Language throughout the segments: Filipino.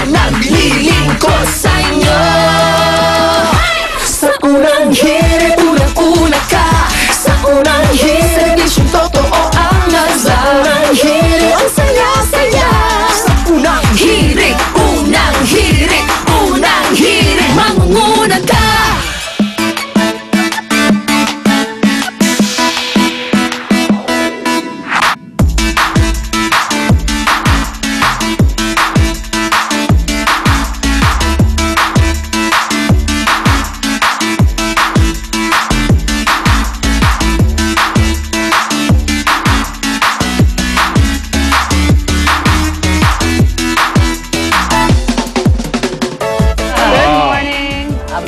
naglilingkod sa inyo. Sa unang hirit, unang-una ka. Sa unang hirit, serbisyong totoo ang nasa. Sa unang hirit, ang saya-saya. Sa unang hirit, unang hirit, unang hirit, mangunguna ka.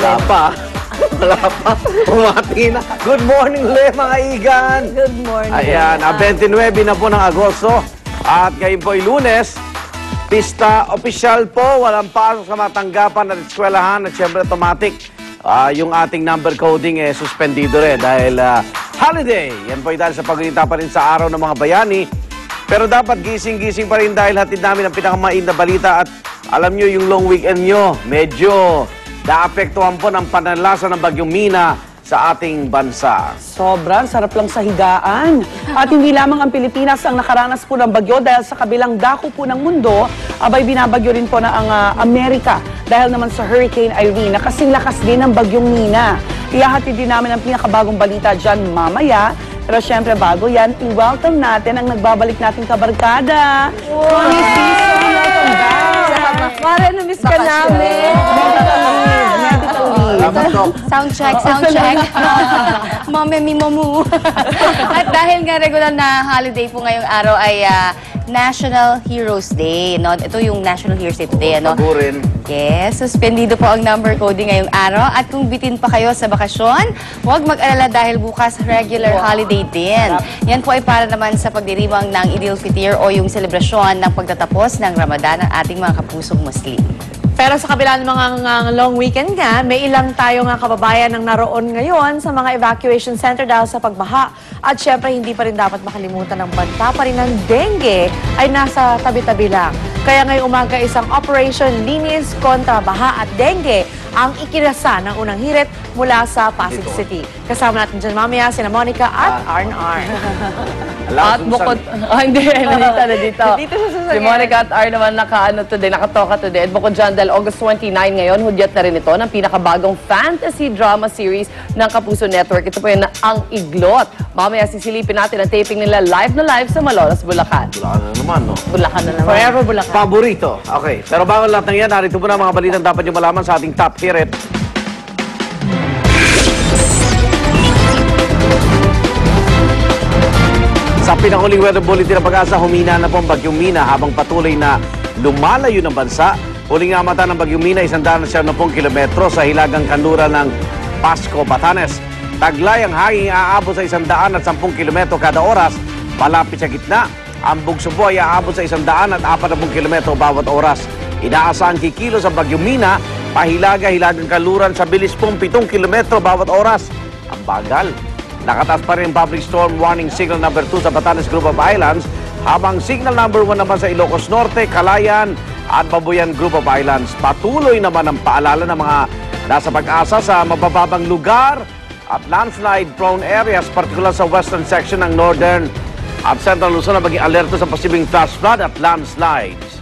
Wala pa. Umati na. Good morning ulit mga igan. Good morning. Ayan, 29 na po ng Agosto. At ngayon po ay Lunes. Pista official po. Walang pasok sa matanggapan at eskwelahan. At syempre automatic. Yung ating number coding suspendido rin dahil holiday. Yan po ay dahil sa pagkita pa rin sa araw ng mga bayani. Pero dapat gising-gising pa rin dahil hatid namin ang pinakamain na balita. At alam nyo yung long weekend nyo. Medyo naapektuhan po ng pananlasa ng Bagyong Mina sa ating bansa. Sobrang sarap lang sa higaan. At hindi lamang ang Pilipinas ang nakaranas po ng bagyo dahil sa kabilang dako po ng mundo, abay binabagyo rin po na ang Amerika dahil naman sa Hurricane Irene na kasing lakas din ng Bagyong Mina. Ihahatid din namin ang pinakabagong balita dyan mamaya. Pero syempre bago yan, i-welcome natin ang nagbabalik nating kabarkada. Wow! Welcome back! Para na-miss ka namin. Sound check, sound check. Mame mi mamu. At dahil nga regular na holiday po ngayong araw ay National Heroes Day. No? Ito yung National Heroes Day today. Ano? Pagurin. Yes, suspendido po ang number coding ngayong araw. At kung bitin pa kayo sa bakasyon, huwag mag-alala dahil bukas regular holiday din. Yan po ay para naman sa pagdiriwang ng Eid al-Fitr o yung selebrasyon ng pagtatapos ng Ramadan ng ating mga kapusong Muslim. Pero sa kabila ng mga long weekend nga, may ilang tayo nga kababayan ang naroon ngayon sa mga evacuation center dahil sa pagbaha. At syempre, hindi pa rin dapat makalimutan ng banta pa rin ng dengue ay nasa tabi-tabi lang. Kaya ngayong umaga isang Operation Linis kontra Baha at Dengue ang ikinasa ng unang hirit mula sa Pasig City. Kasama natin dyan mamaya sina Monica at Arn. At bukod... hindi, nandito. Si Monica at Arn naman nakatoka today. At bukod dyan, dahil August 29 ngayon, hudyat na rin ito ng pinakabagong fantasy drama series ng Kapuso Network. Ito po yun na Ang Iglot. Mamaya sisilipin natin ang taping nila live na live sa Malolos, Bulacan. Bulacan na naman, no? Bulacan na naman. Forever Bulacan. Paborito. Okay. Pero bago lahat ng yan, narito po na mga balitang dapat nyo malaman sa ating top hirit. Sa pinakuling weather bulletin ng Pag-asa, humina na po ang Bagyong Mina habang patuloy na lumalayo ng bansa. Huling nga mata ng Bagyong Mina, 190 kilometro sa hilagang kanluran ng Pasco, Batanes. Taglay ang hangin aabot sa 110 kilometro kada oras. Malapit sa gitna, ang Bugsubo ay aabot sa 140 kilometro bawat oras. Inaasahan kikilos ang Bagyong Mina, pahilaga-hilagang kanluran sa bilis pong 7 kilometro bawat oras. Ang bagal. Nakataas pa rin public storm warning signal number 2 sa Batanes Group of Islands, habang signal number 1 naman sa Ilocos Norte, Calayan at Babuyan Group of Islands. Patuloy naman ang paalala ng mga nasa pag-asa sa mabababang lugar at landslide-prone areas, particular sa western section ng northern at central Luzon na maging alerto sa posibleng flash flood at landslides.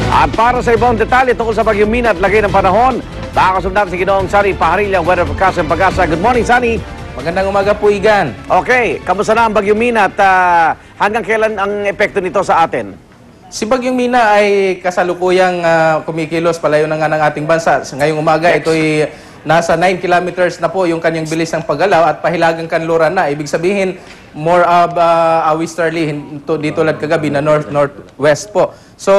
At para sa ibang detalye tungkol sa Bagyong Mina at lagay ng panahon, nakakasub natin si Ginoong Sani Paharilla, weather forecast ng Pag-asa. Good morning, Sani. Magandang umaga po, Igan. Okay, kamusta na ang Bagyong Mina at hanggang kailan ang epekto nito sa atin? Si Bagyong Mina ay kasalukuyang kumikilos palayo na nga ng ating bansa. Ngayong umaga, ito'y nasa 9 kilometers na po yung kanyang bilis ng paggalaw at pahilagang kanluran na. Ibig sabihin, more of a westerly dito lang kagabi na north-northwest po. So,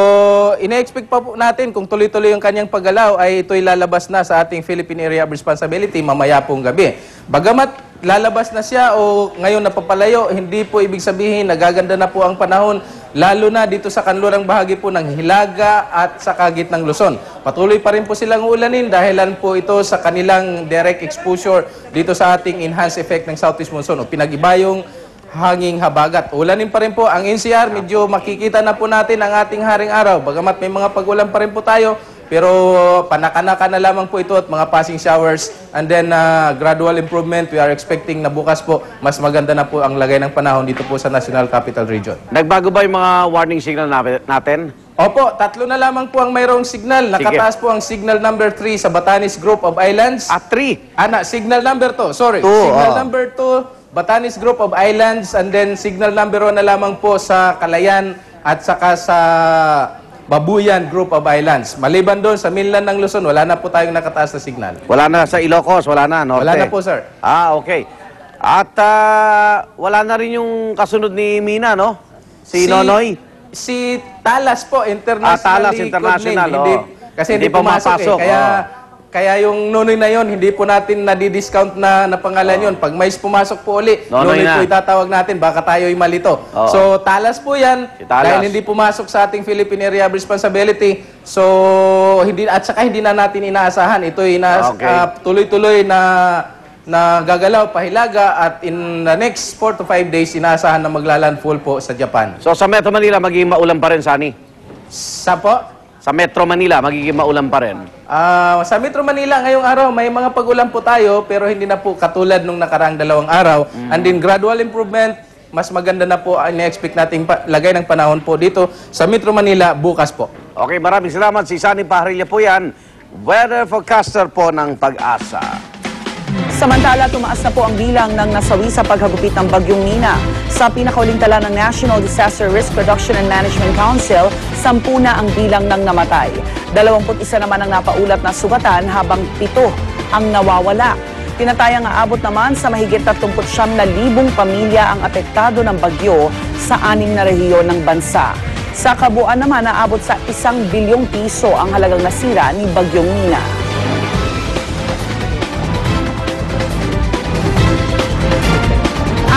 ina-expect pa po natin kung tuloy-tuloy yung kanyang paggalaw ay ito'y lalabas na sa ating Philippine Area of Responsibility mamaya pong gabi. Bagamat lalabas na siya o ngayon napapalayo, hindi po ibig sabihin nagaganda na po ang panahon, lalo na dito sa kanlurang bahagi po ng Hilaga at sa kagitnang Luzon. Patuloy pa rin po silang ulanin dahilan po ito sa kanilang direct exposure dito sa ating enhanced effect ng Southeast Monsoon o pinag-iba yung hanging habagat. Ulanin pa rin po ang NCR, medyo makikita na po natin ang ating haring araw. Bagamat may mga pag-ulan pa rin po tayo, pero panaka-naka na lamang po ito at mga passing showers. And then gradual improvement, we are expecting na bukas po, mas maganda na po ang lagay ng panahon dito po sa National Capital Region. Nagbago ba yung mga warning signal natin? Opo, 3 na lamang po ang mayroong signal. Nakataas po ang signal number 3 sa Batanes Group of Islands. 3. Signal number 2, sorry. Signal number 2, Batanes Group of Islands, and then signal number 1 na lamang po sa Calayan at saka sa Babuyan Group of Islands. Maliban doon sa mainland ng Luzon, wala na po tayong nakataas na signal. Wala na sa Ilocos, wala na, Norte? Wala na po, sir. Okay. At wala na rin yung kasunod ni Mina, no? Si Nonoy? Si Talas po, international. Talas International, Kasi hindi pumasok Kaya yung Nonoy na yon, hindi po natin nadi-discount na pangalan yon. Pag may pumasok po uli, Nonoy po itatawag natin, baka tayo'y malito. So, Talas po yan, dahil hindi pumasok sa ating Philippine Area of Responsibility. So, saka hindi na natin inaasahan. Ito'y tuloy-tuloy na gagalaw, pahilaga, at in the next 4 to 5 days, inaasahan na maglalandfall po sa Japan. So, sa Metro Manila, magiging maulan pa rin, Sunny? Sa Metro Manila, magiging maulan pa rin? Sa Metro Manila, ngayong araw, may mga pag-ulan po tayo, pero hindi na po katulad nung nakaraang 2 araw. And then, gradual improvement, mas maganda na po ang ina-expect nating lagay ng panahon po dito sa Metro Manila bukas po. Okay, maraming salamat. Si Sunny Pajarilla po yan, weather forecaster po ng Pag-asa. Samantala, tumaas na po ang bilang ng nasawi sa paghagupit ng Bagyong Nina. Sa pinakauling tala ng National Disaster Risk Reduction and Management Council, 10 na ang bilang ng namatay. 21 naman ang napaulat na sugatan habang 7 ang nawawala. Tinatayang aabot naman sa mahigit 39,000 pamilya ang apektado ng bagyo sa 6 na rehiyon ng bansa. Sa kabuuan naman, naabot sa 1 bilyong piso ang halagang nasira ni Bagyong Nina.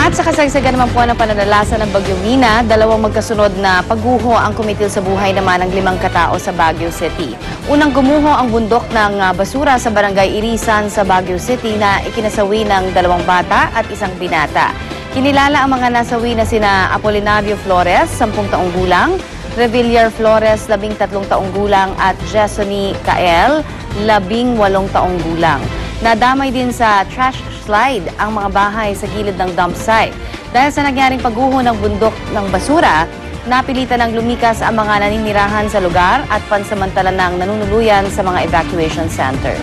At sa kasagsagan naman po ng pananalasa ng Bagyong Nina, 2 magkasunod na pagguho ang kumitil sa buhay naman ng 5 katao sa Baguio City. Unang gumuho ang bundok ng basura sa Barangay Irisan sa Baguio City na ikinasawi ng 2 bata at 1 binata. Kinilala ang mga nasawi na sina Apolinario Flores, 10 taong gulang, Revillar Flores, 13 taong gulang at Jessony Kael, 18 taong gulang. Nadamay din sa trash slide ang mga bahay sa gilid ng dump site. Dahil sa nangyaring pagguho ng bundok ng basura, napilitan ng lumikas ang mga naninirahan sa lugar at pansamantala ng nanunuluyan sa mga evacuation center.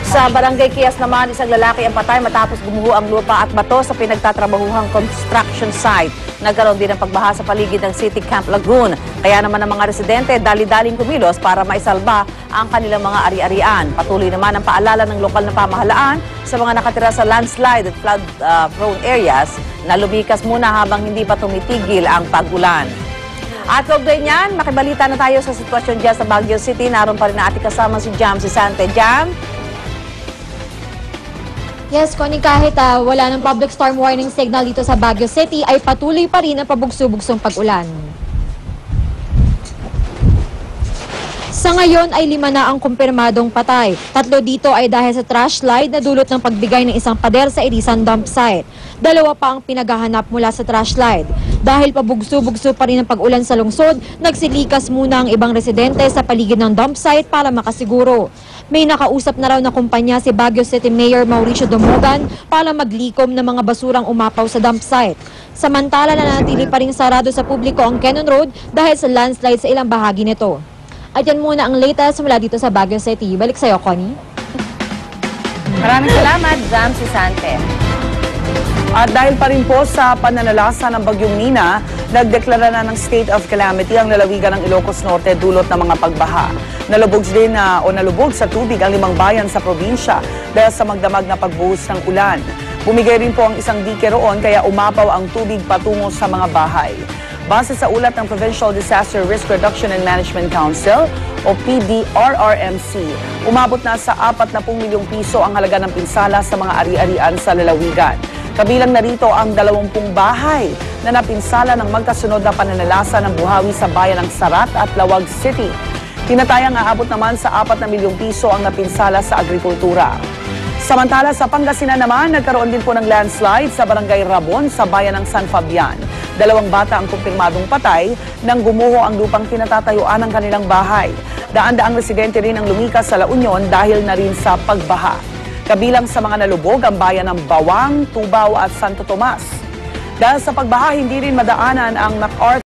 Sa Barangay Kias naman, 1 lalaki ang patay matapos gumuho ang lupa at bato sa pinagtatrabahuhang construction site. Nagkaroon din ng pagbaha sa paligid ng City Camp Lagoon. Kaya naman ang mga residente dali-daling kumilos para maisalba ang kanilang mga ari-arian. Patuloy naman ang paalala ng lokal na pamahalaan sa mga nakatira sa landslide at flood-prone areas na lumikas muna habang hindi pa tumitigil ang pag-ulan. At kaugnay niyan, makibalita na tayo sa sitwasyon dyan sa Baguio City. Naroon pa rin na ating kasama si Jam Sisante. Jam? Yes, Connie, kahit wala ng public storm warning signal dito sa Baguio City, ay patuloy pa rin ang pabugso-bugsong pag-ulan. Sa ngayon ay 5 na ang kumpirmadong patay. 3 dito ay dahil sa trash slide na dulot ng pagbigay ng isang pader sa Irisan dump site. 2 pa ang pinaghahanap mula sa trash slide. Dahil pabugso-bugso pa rin ang pag-ulan sa lungsod, nagsilikas muna ang ibang residente sa paligid ng dump site para makasiguro. May nakausap na raw na kumpanya si Baguio City Mayor Mauricio Domogan para maglikom ng mga basurang umapaw sa dump site. Samantala, nanatili pa rin sarado sa publiko ang Cannon Road dahil sa landslide sa ilang bahagi nito. At yan muna ang latest mula dito sa Baguio City. Balik sa'yo, Connie. Maraming salamat, Jam Sisante. At dahil pa rin po sa pananalasa ng Bagyong Nina, nagdeklara na ng state of calamity ang lalawigan ng Ilocos Norte dulot ng mga pagbaha. Nalubog sa tubig ang 5 bayan sa probinsya dahil sa magdamag na pagbuhos ng ulan. Bumigay rin po ang isang dike roon kaya umapaw ang tubig patungo sa mga bahay. Base sa ulat ng Provincial Disaster Risk Reduction and Management Council o PDRRMC, umabot na sa 40 milyong piso ang halaga ng pinsala sa mga ari-arian sa lalawigan. Kabilang na rito ang 20 bahay na napinsala ng magkasunod na pananalasa ng buhawi sa bayan ng Sarat at Lawag City. Tinatayang aabot naman sa 4 na milyong piso ang napinsala sa agrikultura. Samantala sa Pangasinan naman, nagkaroon din po ng landslide sa Barangay Rabon sa bayan ng San Fabian. 2 bata ang kumpirmadong patay nang gumuho ang lupang kinatatayuan ng kanilang bahay. Daan-daang residente rin ang lumikas sa La Union dahil na rin sa pagbaha. Kabilang sa mga nalubog ang bayan ng Bawang, Tubao at Santo Tomas. Dahil sa pagbaha, hindi rin madaanan ang MacArthur